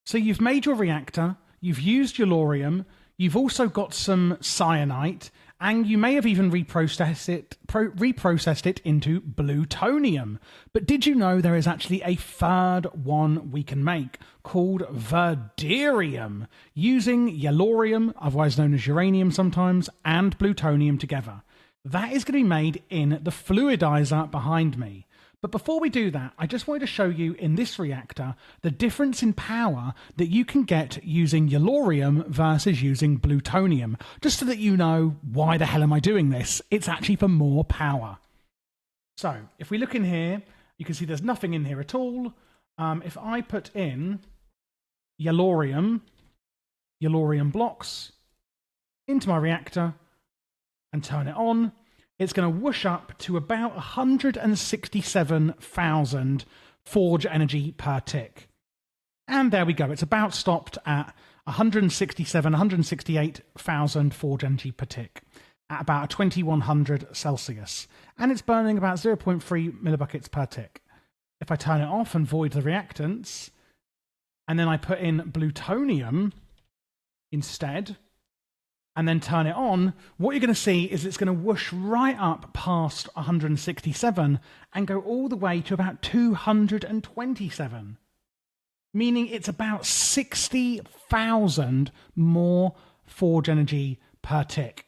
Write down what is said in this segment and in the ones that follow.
So you've made your reactor, you've used yellorium, you've also got some cyanite, and you may have even reprocessed it into plutonium. But did you know there is actually a third one we can make called veridium, using yellorium, otherwise known as uranium sometimes, and plutonium together. That is going to be made in the fluidizer behind me. But before we do that, I just wanted to show you in this reactor the difference in power that you can get using yellorium versus using plutonium, just so that you know why the hell am I doing this. It's actually for more power. So if we look in here, you can see there's nothing in here at all. If I put in yellorium blocks into my reactor and turn it on, it's going to whoosh up to about 167,000 forge energy per tick. And there we go. It's about stopped at 168,000 forge energy per tick at about 2100 Celsius. And it's burning about 0.3 millibuckets per tick. If I turn it off and void the reactants, and then I put in plutonium instead, and then turn it on, what you're going to see is it's going to whoosh right up past 167 and go all the way to about 227, meaning it's about 60,000 more forge energy per tick.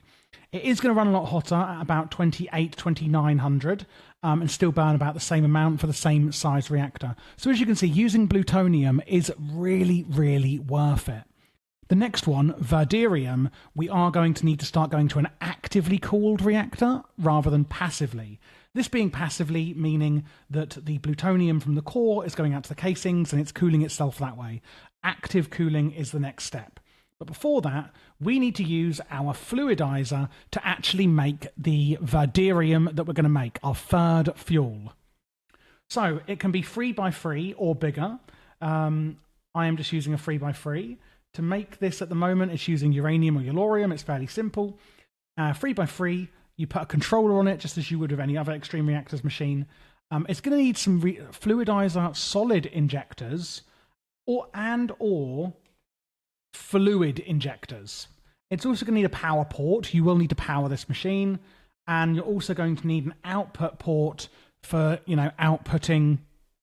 It is going to run a lot hotter at about 2900 and still burn about the same amount for the same size reactor. So as you can see, using plutonium is really, really worth it. The next one, veridium, we are going to need to start going to an actively cooled reactor rather than passively. This being passively meaning that the plutonium from the core is going out to the casings and it's cooling itself that way. Active cooling is the next step. But before that, we need to use our fluidizer to actually make the veridium that we're going to make, our third fuel. So it can be 3x3 or bigger. I am just using a 3x3. To make this at the moment, it's using uranium or yellorium. It's fairly simple. 3x3, you put a controller on it, just as you would with any other Extreme Reactors machine. It's going to need some Fluidizer solid injectors or fluid injectors. It's also going to need a power port. You will need to power this machine. And you're also going to need an output port for, outputting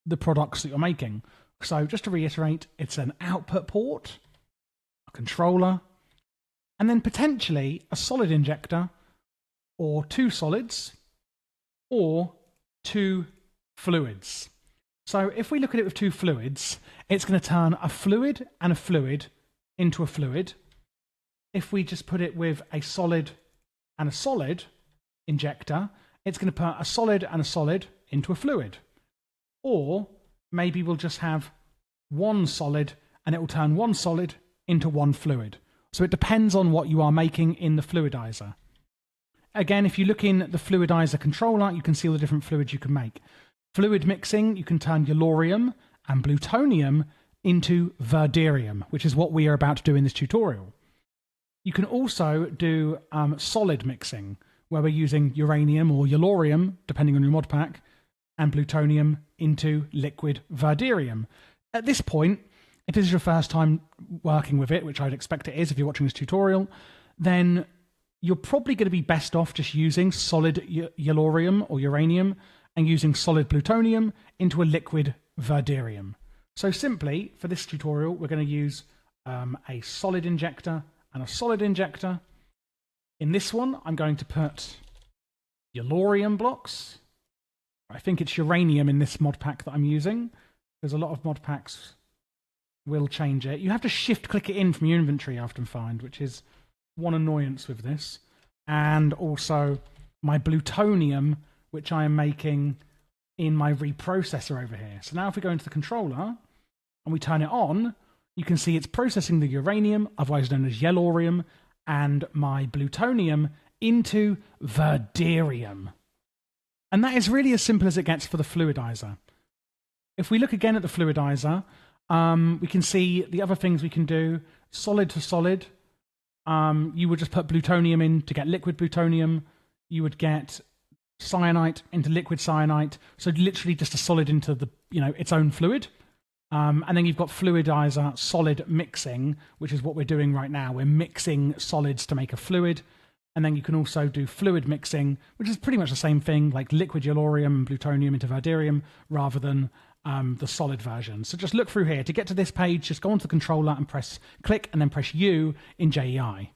the products that you're making. So just to reiterate, it's an output port, controller, and then potentially a solid injector, or two solids, or two fluids. So if we look at it with two fluids, it's going to turn a fluid and a fluid into a fluid. If we just put it with a solid and a solid injector, it's going to put a solid and a solid into a fluid. Or maybe we'll just have one solid and it will turn one solid into one fluid. So it depends on what you are making in the fluidizer. Again, if you look in the fluidizer controller, you can see all the different fluids you can make. Fluid mixing, you can turn yellorium and plutonium into veridium, which is what we are about to do in this tutorial. You can also do solid mixing, where we're using uranium or yellorium, depending on your mod pack, and plutonium into liquid veridium. At this point, if this is your first time working with it, which I'd expect it is if you're watching this tutorial, then you're probably going to be best off just using solid yellorium or uranium and using solid plutonium into a liquid veridium. So simply, for this tutorial, we're going to use a solid injector and a solid injector. In this one, I'm going to put yellorium blocks. I think it's uranium in this mod pack that I'm using. There's a lot of mod packs will change it. You have to shift click it in from your inventory, I often find, which is one annoyance with this. And also my plutonium, which I am making in my reprocessor over here. So now if we go into the controller and we turn it on, you can see it's processing the uranium, otherwise known as yellorium, and my plutonium into veridium. And that is really as simple as it gets for the fluidizer. If we look again at the fluidizer, we can see the other things we can do. Solid to solid, you would just put plutonium in to get liquid plutonium. You would get cyanite into liquid cyanite. So literally just a solid into the its own fluid. And then you've got Fluidizer solid mixing, which is what we're doing right now. We're mixing solids to make a fluid. And then you can also do fluid mixing, which is pretty much the same thing, like liquid yellorium and plutonium into veridium, rather than the solid version. So just look through here. To get to this page, just go onto the controller and press click and then press U in JEI.